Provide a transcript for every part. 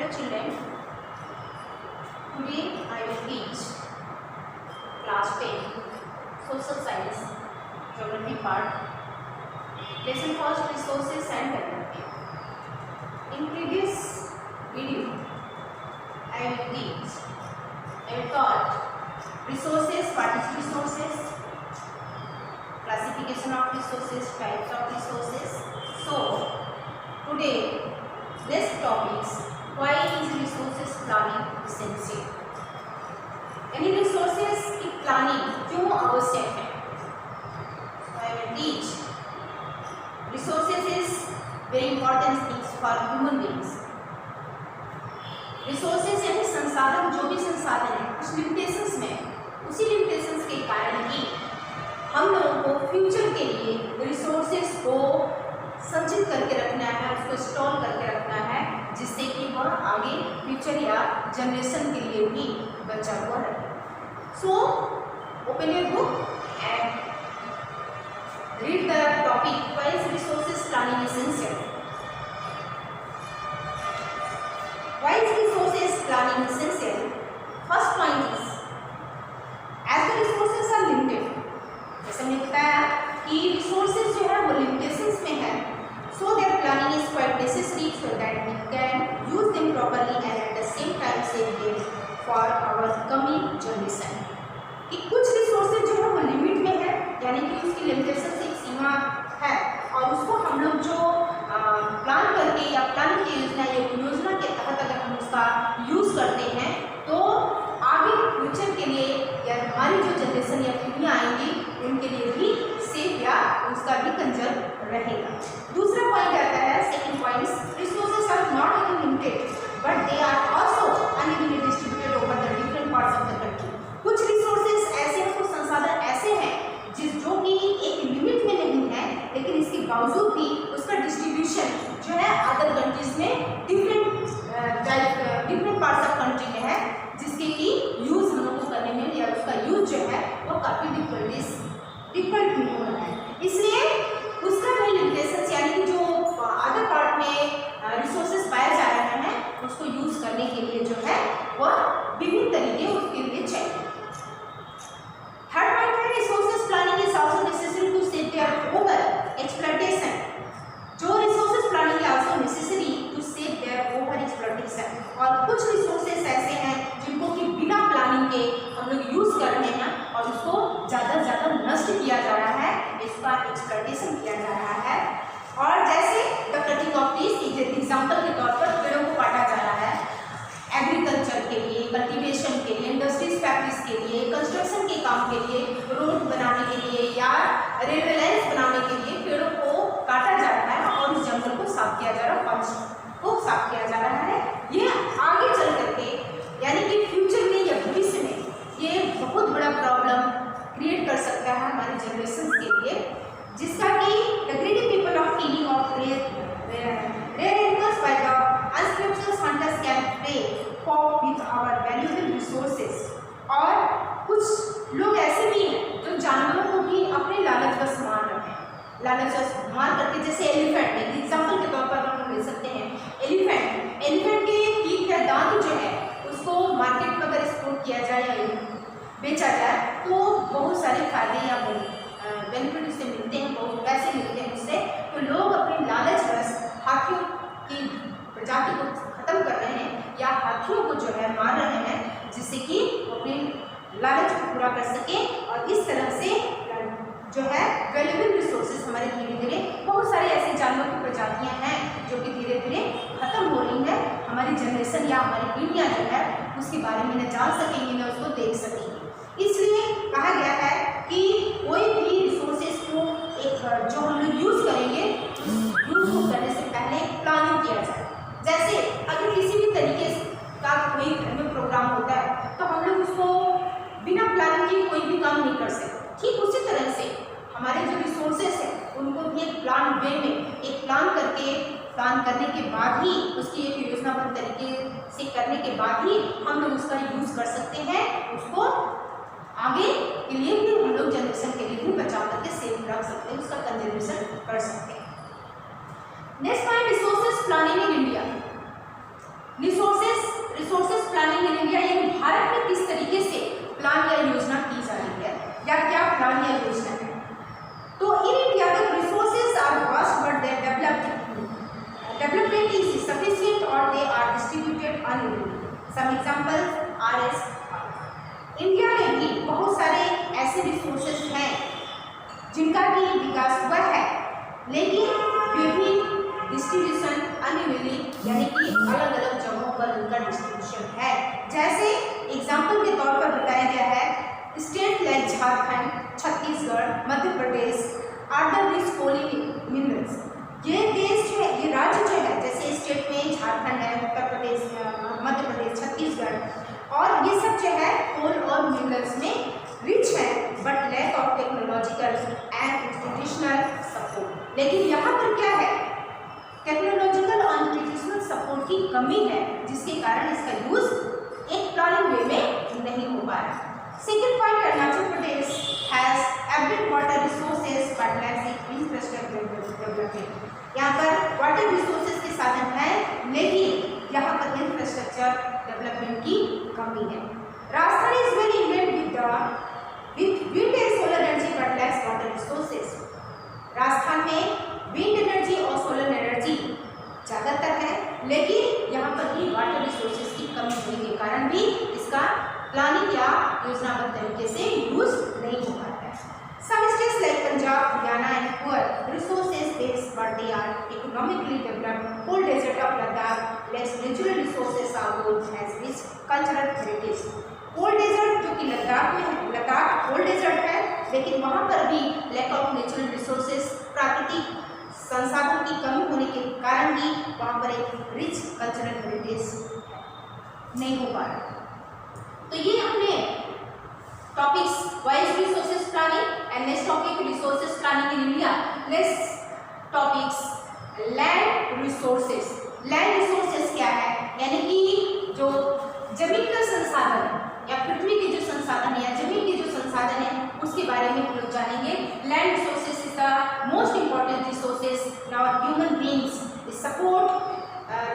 Hello children, today I will teach class 10 social science geography part. Lesson first, resources and development. In previous video I will taught resources, what is resources, classification of resources, types of resources. So today this topic is why is resources planning essential, यानी resources की planning क्यों आवश्यक है. So I will teach resources is very important things for human beings. Resources यानी संसाधन, जो भी संसाधन है कुछ लिमिटेशंस में, उसी लिमिटेशंस के कारण ही हम लोगों को फ्यूचर के लिए रिसोर्सेज को संचित करके रखना है, उसको स्टोर करके रखना है, जिससे कि वह आगे फ्यूचर या जनरेशन के लिए भी बचा हुआ रहे. So open your book and read the topic why is resources planning essential. Why is resources planning essential? First point is as the resources are limited. जैसे मैंने बताया कि रिसोर्सेज जो है वो लिमिटेशंस में है, so their planning is quite necessary so that we can use them properly and at the same time save them for our coming generation. कि कुछ रिसोर्सेज जो है वो लिमिट में है, यानी कि उसकी लिमिटेशन से एक सीमा है, और उसको हम लोग जो प्लान करके या प्लान की योजना या योजना के तहत अगर हम उसका यूज़ करते हैं तो आगे फ्यूचर के लिए या हमारी जो जनरेशन या पीढ़ियाँ आएंगी उनके लिए भी सेफ या उसका भी कंजर्व रहेगा. दूसरा पॉइंट आता है, second point, resources are not only limited but they are also unevenly distributed over the different parts of the country. कुछ रिसोर्सेज ऐसे हैं, कुछ संसाधन ऐसे हैं जो कि एक लिमिट में नहीं है, लेकिन इसके बावजूद भी उसका डिस्ट्रीब्यूशन जो है अदर कंट्रीज में डिफरेंट पार्ट्स ऑफ कंट्री में है, जिसके कि यूज़ हम लोग को करने में या उसका यूज जो है वो काफ़ी डिफिकल्ट भी हो रहा है. इसलिए उसका भी लिमिटेशंस, यानी कि जो अदर पार्ट में रिसोर्सेज पाए जा रहे हैं उसको यूज़ करने के लिए जो है वह विभिन्न तरीके उसके लिए चाहिए. थर्ड पॉइंट है, resources planning is also necessary to save their over exploitation. जो resources planning is also necessary to save their over exploitation. और कुछ रिसोर्सेज ऐसे हैं जिनको कि बिना प्लानिंग के हम लोग यूज़ कर रहे हैं और उसको ज़्यादा से ज़्यादा नष्ट किया जा रहा है, इसका एक्सप्लॉयटेशन किया जा रहा है. और जैसे the cutting of trees, example के तौर पर पेड़ों को काटा जा रहा है एग्रीकल्चर के लिए, कल्टीवेशन के लिए, इंडस्ट्रीज फैक्ट्रीज के लिए, कंस्ट्रक्शन के काम के लिए, रोड बनाने के लिए या रेलवे लाइन्स बनाने के लिए पेड़ों को काटा जा रहा है और उस जंगल को साफ किया जा रहा है, फॉरेस्ट को साफ किया जा रहा है. ये आगे चल करके यानी कि फ्यूचर में या भविष्य में ये बहुत बड़ा प्रॉब्लम क्रिएट कर सकता है हमारे जनरेशन के लिए, जिसका कि the greedy people of killing of rare animals by the unscrupulous hunters can play cop with our valuable resources. और कुछ लोग ऐसे भी हैं जो जानवरों को भी अपने लालचवश मार रहे हैं, लालचवश मार करके. जैसे एलिफेंट, एक एग्जाम्पल के तौर पर हम ले सकते हैं एलिफेंट के पीठ या दांत जो है उसको मार्केट में अगर एक्सपोर्ट किया जाए या बेचा जाए तो बहुत सारे फायदे या बेनिफिट उससे मिलते हैं, बहुत पैसे मिलते हैं उससे. तो लोग अपने लालचवश हाथियों की प्रजाति को खत्म कर रहे हैं या हाथियों को जो है मार रहे हैं, जिससे कि अपने लालच को पूरा कर सके. और इस तरह से जो है वैल्यूएबल रिसोर्सेज हमारे धीरे धीरे बहुत सारे ऐसे जानवर की प्रजातियां हैं जो कि धीरे धीरे खत्म हो रही है. हमारी जनरेशन या हमारी पीढ़ियां जो है उसके बारे में न जान सकेंगी न उसको देख सकेंगी. इसलिए कहा गया है कि कोई भी रिसोर्सेज को एक जो हम लोग यूज़ करेंगे यूज़ को करने से पहले प्लानिंग किया जाए. जैसे अगर किसी भी तरीके का कोई घर में प्रोग्राम होता है तो हम लोग उसको बिना प्लानिंग के कोई भी काम नहीं कर सकते. ठीक उसी तरह से हमारे जो रिसोर्सेज हैं उनको भी एक प्लान वे में एक प्लान करने के बाद ही उसकी एक योजनाबद्ध तरीके से करने के बाद ही हम लोग उसका यूज़ कर सकते हैं. उसको आगे के लिए भी हम लोग जनरेशन के लिए भी बचा करके सेव रख सकते हैं, उसका कंजर्वेशन कर सकते हैं. Next point, resources planning in India. Resource तरीके से प्लान या योजना की जा रही है या क्या प्लान या योजना है। तो in India the resources are vast but their development is sufficient और they are distributed unevenly. Some examples are as. India में भी बहुत सारे ऐसे रिसोर्सेज हैं जिनका भी विकास हुआ है, लेकिन विभिन्न डिस्ट्रीब्यूशन अनइवनली यानी कि अलग अलग जगहों पर उनका डिस्ट्रीब्यूशन है। जैसे एग्जाम्पल के तौर पर बताया गया है state like Jharkhand, Chhattisgarh, Madhya Pradesh are the rich कोली मिनरल्स। ये देश जो है, ये राज्य जो है, जैसे स्टेट में झारखंड है, उत्तर प्रदेश, मध्य प्रदेश, छत्तीसगढ़, और ये सब जो है कोल और मिनरल्स में रिच है but lack of technological and institutional support. लेकिन यहाँ पर क्या है, टेक्नोलॉजिकल और इंस्टीट्यूशनल सपोर्ट की कमी है, जिसके कारण इसका यूज एक प्लानिंग वे में नहीं हो पा रहा। Second point, Arunachal Pradesh has abundant water resources but lacks infrastructure development. यहाँ पर वाटर रिसोर्सेज के साधन हैं, लेकिन यहाँ पर इंफ्रास्ट्रक्चर डेवलपमेंट की कमी है। Rajasthan is well invent with wind and solar energy but lakhs water resources. Rajasthan में विंड एनर्जी और सोलर एनर्जी ज़्यादातर है, लेकिन यहाँ पर भी वाटर रिसोर्सेज की कमी होने के कारण भी इसका प्लानिंग या योजनाबद्ध तरीके से यूज नहीं हो पाता है। Some states like Punjab, Haryana and poor resources based but they are economically developed. Whole desert of Ladakh lacks natural resources outdoor has rich cultural heritage. Whole desert जो कि लद्दाख में है, लद्दाख होल डेजर्ट है, लेकिन वहाँ पर भी लैक ऑफ नेचुरल रिसोर्सेज, प्राकृतिक संसाधन की कमी होने के कारण भी वहाँ पर एक रिच कल्चरल हेरिटेज नहीं हो पा रहा। तो ये हमने topics wise resources planning and next topic resources planning in India. Next topics land resources. Land resources क्या है, यानी कि जो जमीन का संसाधन या पृथ्वी के जो संसाधन है या जमीन के जो संसाधन है उसके बारे में हम लोग जानेंगे। Land resources is the most important resources in our human beings. Support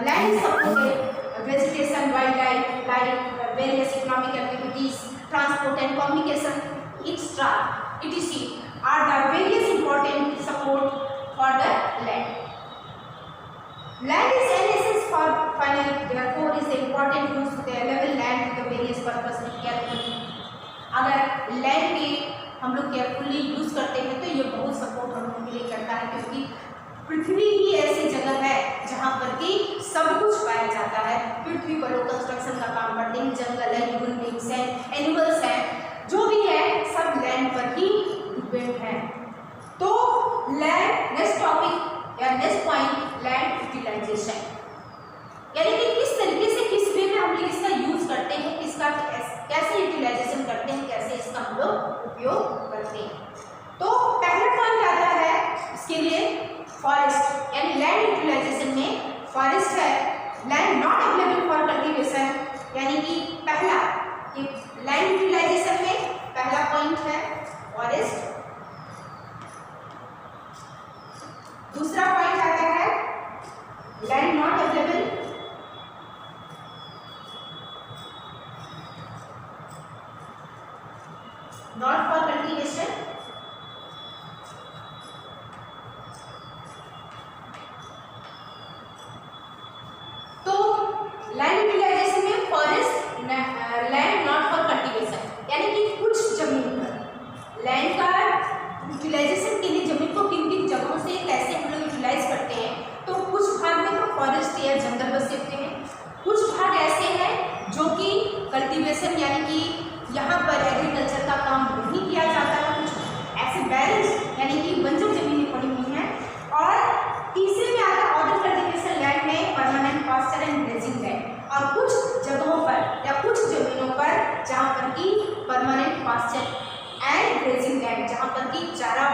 land is supported vegetation, wildlife, like various economic activities, transport and communication, etc. are the various important support for the land. Land is an essence for finite, therefore is the important use to level land to the various purpose carefully. अगर land के हम लोग carefully use करते हैं तो ये बहुत support हम लोग के लिए करता है, क्योंकि पृथ्वी ही ऐसी जगह है जहाँ पर कि सब कुछ पाया जाता है। पृथ्वी पर लोग कंस्ट्रक्शन का काम करते हैं, जंगल है, ह्यूमन बींग्स हैं, एनिमल्स हैं, जो भी है सब लैंड पर ही डिपेंड है। तो लैंड, नेक्स्ट टॉपिक या नेक्स्ट पॉइंट, लैंड यूटिलाइजेशन, यानी कि किस तरीके से किस वे में हम लोग इसका यूज करते हैं, इसका कैसे यूटिलाइजेशन करते हैं, कैसे इसका हम लोग उपयोग करते हैं। तो पहला पॉइंट आता है इसके लिए फॉरेस्ट, यानी लैंड यूटिलाइजेशन में फॉरेस्ट है, land not available for cultivation, यानी कि पहला कि लैंड यूटिलाइजेशन में पहला पॉइंट है फॉरेस्ट। दूसरा पॉइंट आता है land not available not for cultivation. Land utilization में forest, land not for cultivation, यानी कि कुछ जमीन पर लैंड का यूटिलाइजेशन के लिए जमीन को किन किन जगहों से कैसे हम लोग यूटिलाइज करते हैं। तो कुछ भाग में तो फॉरेस्ट या जंगल बसे होते हैं, कुछ भाग ऐसे हैं जो कि कल्टीवेशन यानी कि यहाँ पर एग्रीकल्चर का काम नहीं किया जाता है, कुछ ऐसे बैरेज यानी कि बंजर जमीनें पड़ी हुई हैं। और तीसरे में आता है ऑर्डर कल्टीवेशन लैंड में permanent pasture and grazing land, और कुछ जगहों पर या कुछ जमीनों पर जहाँ पर कि permanent pasture and grazing land, जहाँ पर कि चारा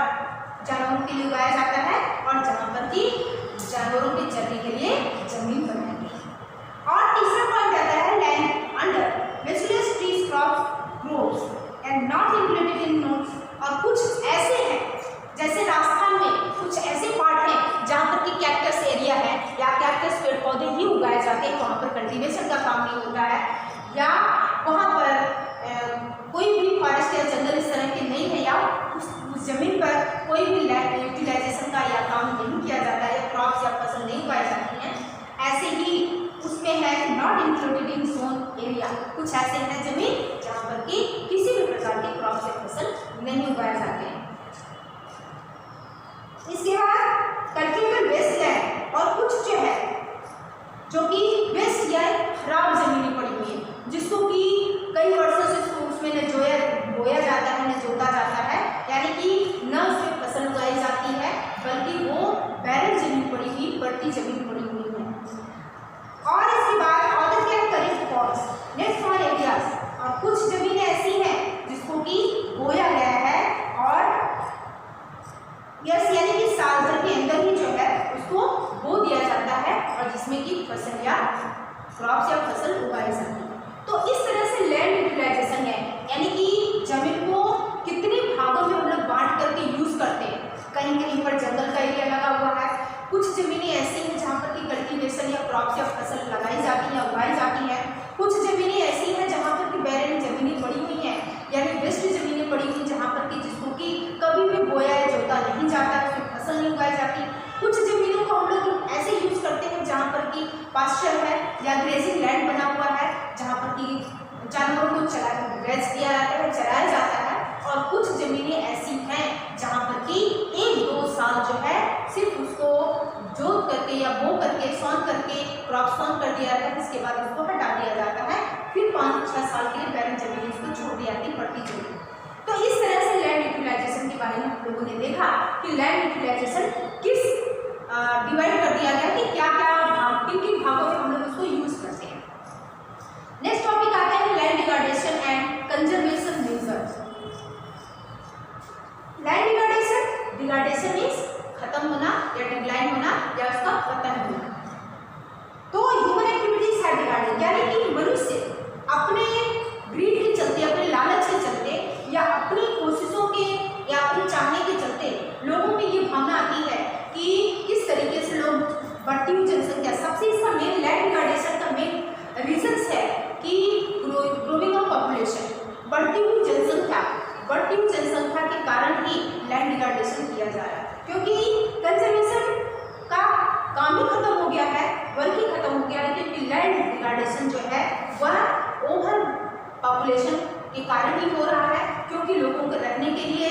जानवरों के लिए उगाया जाता है और जहाँ पर कि जानवरों के चरने के लिए जमीन बनाई गई। और तीसरा पॉइंट आता है land under mature trees crop groves and not included in notes. और कुछ ऐसे हैं जैसे राजस्थान में कुछ ऐसे पार्ट हैं जहाँ पर कि कैक्टस एरिया है या कैक्टस पेड़ पौधे ही उगाए जाते हैं, वहाँ पर कल्टीवेशन का काम नहीं होता है, या वहाँ पर इंक्लूडेड इन जोन एरिया, कुछ ऐसे हैं जमीन जहाँ पर कि किसी भी प्रकार के क्रॉप या फसल नहीं उगाए जाते हैं। इसके बाद कल्टिवेबल वेस्टलैंड, और कुछ जो है जो कि वेस्ट या खराब जमीनें पड़ी हुई है, जिसको कि कई वर्षों से उसमें न बोया जाता है न जोता जाता है, यानी कि न उसमें फसल उगाई जाती है बल्कि वो बैरन जमीन पड़ी हुई, पड़ती जमीन पड़ी हुई है। और इसके बाद ऑर्डर के करीब फॉल्स नेक्स्ट फॉर एरियाज, और कुछ जमीनें ऐसी हैं जिसको कि बोया गया है और यस यानी कि साल भर के अंदर ही जो है उसको बो दिया जाता है और जिसमें कि फसल या क्रॉप्स या फसल उगाई जाती है। तो इस तरह से लैंड यूटिलाइजेशन है, यानी कि जमीन को कितने भागों में हम लोग बांट करके यूज करते हैं। कहीं कहीं पर जंगल का एरिया लगा हुआ है, कुछ जमीनें ऐसी हैं जहाँ पर कि कल्टीवेशन या क्रॉप्स या फसल लगाई जाती है, उगाई जाती है। कुछ जमीनें ऐसी हैं जहाँ पर कि बैरन जमीनें पड़ी हुई हैं, यानी वेस्ट जमीनें पड़ी हुई जहाँ पर कि जिसको कि कभी भी बोया या जोता नहीं जाता, उसमें फसल नहीं उगाई जाती। कुछ जमीनों को हम लोग ऐसे यूज करते हैं जहाँ पर कि पास्चर है या ग्रेजिंग लैंड बना हुआ है, जहाँ पर कि जानवरों को ग्रेज किया जाता है, चराया जाता है। और कुछ जमीनें ऐसी हैं जहाँ पर कि 1-2 साल जो है सिर्फ उसको जोत करके या बो करके सौन करके क्रॉप सौन कर दिया जाता है, इसके बाद उसको हटा दिया जाता है, फिर 5-6 साल के लिए बैरन जमीन उसको छोड़ दी जाती है, पड़ती जमीन। तो इस तरह से लैंड यूटिलाइजेशन के बारे में हम लोगों ने देखा कि लैंड यूटिलाइजेशन किस डिवाइड कर दिया गया कि क्या क्या भाग, किन भागों में हम लोग उसको यूज करते हैं। नेक्स्ट टॉपिक आता है land degradation and conservation measures. Land degradation means खत्म होना या डिक्लाइन होना या उसका पतन होना। तो ह्यूमन एक्टिविटीज है डिग्रेडेड, यानी कि मनुष्य अपने ग्रीड के चलते, अपने लालच के चलते या अपनी कोशिशों के या अपने चाहने के चलते लोगों में ये भावना आती है कि किस तरीके से लोग बढ़ती हुई जनसंख्या, सबसे इसका मेन लैंड डिग्रेडेशन का मेन रीजंस है कि ग्रोइंग ऑफ पॉपुलेशन, बढ़ती हुई जनसंख्या के कारण ही लैंड डिग्रेडेशन किया जा रहा है, क्योंकि कंजर्वेशन का काम ही खत्म हो गया है, वर्क ही खत्म हो गया है, क्योंकि लैंड डिग्रेडेशन जो है वह ओवर पॉपुलेशन के कारण ही हो रहा है, क्योंकि लोगों को रहने के लिए,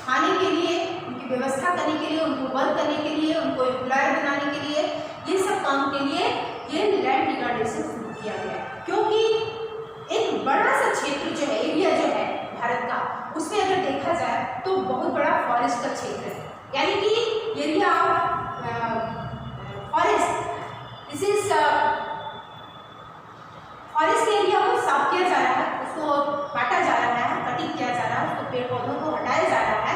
खाने के लिए, उनकी व्यवस्था करने के लिए, उनको वर्क करने के लिए, उनको एम्प्लॉयर बनाने के लिए, ये सब काम के लिए ये लैंड डिग्रेडेशन शुरू किया गया। क्योंकि एक बड़ा सा क्षेत्र जो है, एरिया जो है भारत का, उसमें अगर देखा जाए तो बहुत बड़ा फॉरेस्ट का क्षेत्र है, यानी कि area forest, this is forest area को साफ किया जा रहा है, उसको काटा जा रहा है, कटिंग किया जा रहा है, उसको पेड़ पौधों को हटाया जा रहा है।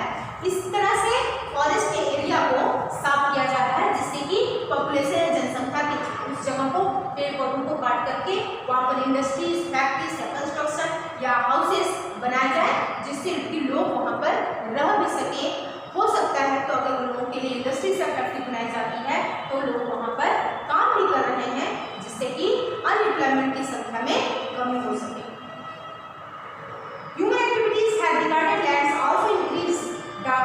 इस तरह से फॉरेस्ट के एरिया को साफ किया जा रहा है, जिससे कि पॉपुलेशन जनसंख्या की उस जगह को, पेड़ पौधों को काट करके वहाँ पर इंडस्ट्रीज, फैक्ट्रीज या कंस्ट्रक्शन या हाउसेस बनाए जाए, जिससे कि लोग वहाँ पर रह भी सके। हो सकता है तो अगर उन लोगों के लिए इंडस्ट्रीज या फैक्ट्री बनाई जाती है तो लोग वहाँ पर काम भी कर रहे हैं, जिससे कि अनएम्प्लॉयमेंट की संख्या में कमी हो सके। Human activities have degraded lands, also increase the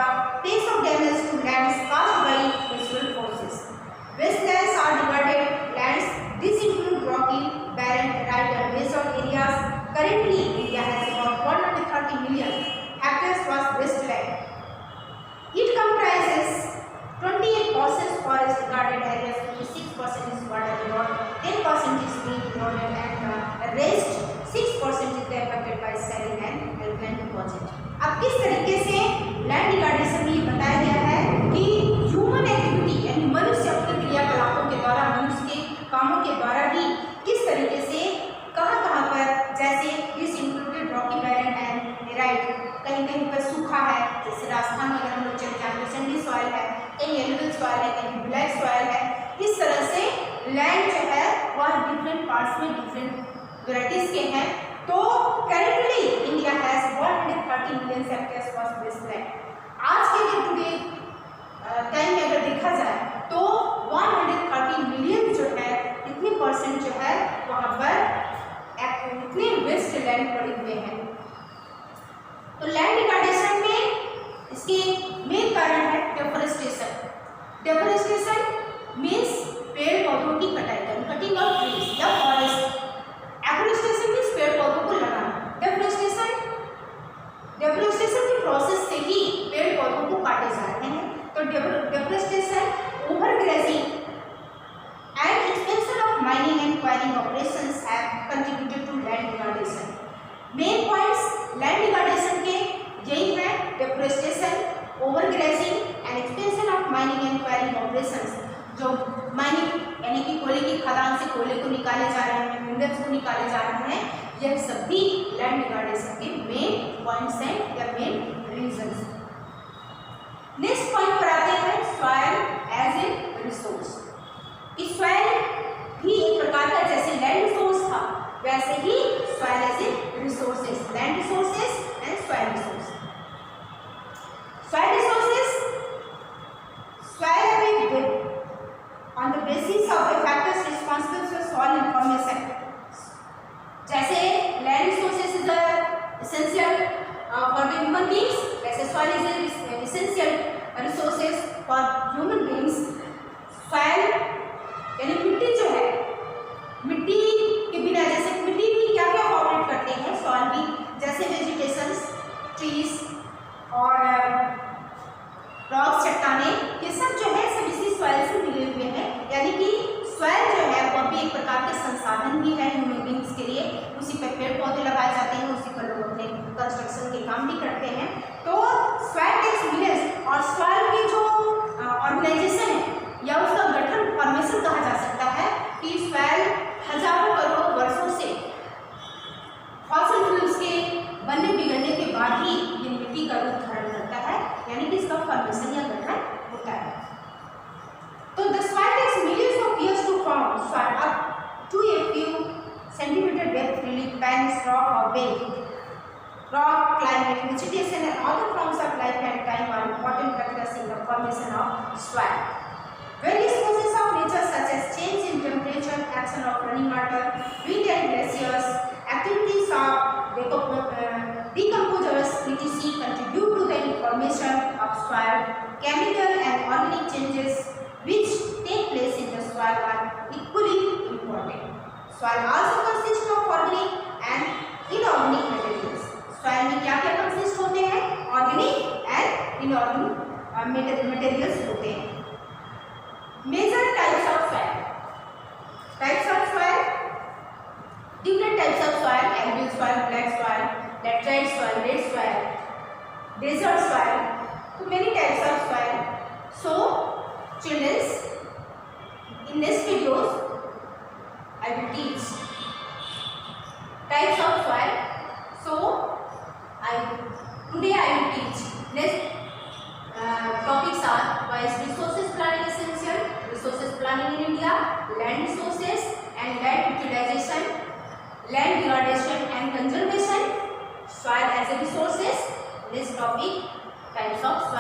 pace of damage to lands caused by natural forces. Wastelands are degraded lands. These include rocky, barren, arid and desert areas. Currently, India has about 130 million hectares of wasteland. It comprises 28% forest degraded areas, 26% is water eroded, 10% is wind eroded, and the rest 6% is affected by saline and alkaline deposit. अब किस तरीके से land degradation में ये बताया गया है कि ह्यूमन एक्टिविटी यानी मनुष्य अपने क्रियाकलापों के द्वारा, मनुष्य के कामों के द्वारा ही किस तरीके से कहाँ पर, जैसे this included rocky, barren and arid, कहीं कहीं पर सूखा है, जैसे राजस्थान में अगर हम लोग चले जाएंगे सैंडी सॉइल है, कहीं एलुवियल सॉइल है, कहीं ब्लैक सॉइल है। इस तरह से लैंड जो है वह डिफरेंट पार्ट्स में डिफरेंट वेराइटीज के हैं। तो currently India has 130 million hectares of wasteland. आज के दिन टुडे टाइम में अगर देखा जाए तो 130 मिलियन जो है, इतनी परसेंट जो है वहाँ पर इतने वेस्टलैंड पड़े हुए हैं। तो लैंड डिग्रेडेशन में इसके मेन कारण है डेफोरेस्टेशन। डेफोरेस्टेशन मीन्स पेड़ पौधों की कटाई करना, कटिंग ऑफ ट्रीज या forest. and quarrying operations have contributed to land degradation. Main points land degradation के यही है, deforestation, overgrazing and expansion of mining and enquiring operations. जो माइनिंग यानी कि कोयले की खदान से कोयले को निकाले जा रहे हैं, मिनरल्स को निकाले जा रहे हैं, यह सभी लैंड डिग्रेडेशन के मेन पॉइंट्स हैं या मेन रीजंस। नेक्स्ट पॉइंट पर आते हैं, सॉइल एज ए रिसोर्स। इस सॉइल भी एक प्रकार का जैसे लैंड रिसोर्स था वैसे ही soil as a resources, land resources and soil resource. Soil resources, soil है on the basis of the factors responsible for soil information. जैसे land resources is essential for the human beings, वैसे soil is essential resources for human beings. soil यानी मिट्टी जो है, मिट्टी के बिना जैसे मिट्टी भी क्या क्या फॉर्मेट करते हैं, soil भी, जैसे वेजिटेशंस, ट्रीज और रॉक्स, चट्टाने, ये सब जो है सब इसी सॉइल से मिले हुए हैं। यानी कि सॉइल जो है वो भी एक प्रकार के संसाधन भी है ह्यूमन बींग्स के लिए। उसी पर पेड़ पौधे लगाए जाते हैं, उसी पर लोग अपने कंस्ट्रक्शन के काम भी करते हैं। तो सॉइल टेक्स विलेज और सॉइल की जो ऑर्गेनाइजेशन है या उसका गठन फॉर्मेशन कहा जा सकता है कि सॉइल हजारों करोड़ वर्षों से फॉसिल फ्यूल्स के बनने बिगड़ने के बाद ही ये मिट्टी का रूप धारण करता है, यानी कि इसका फॉर्मेशन या गठन होता है। तो the soil takes millions of years to form. Soil up to a few centimeter depth freely banks, rock or wave. Rock, climate, vegetation and other forms of life and time are important factors in the formation of soil. Various forces of nature such as change in temperature, action of running water, wind and glaciers, activities of decomposers etc. contribute to the formation of soil. Chemical and organic changes which take place in the soil are equally important. Soil also consists of organic and inorganic materials. Soil में क्या क्या consist होते हैं? Organic and inorganic materials होते हैं। Major types of soil. Types of soil. Different types of soil: alluvial soil, black soil, laterite soil, red soil, desert soil. So many types of soil. So children, in this videos I will teach types of soil. So today I will teach next topics are why is resources planning essential, resources planning in India, land resources and land utilization, land degradation and conservation, soil as a resources. This topic types of soil.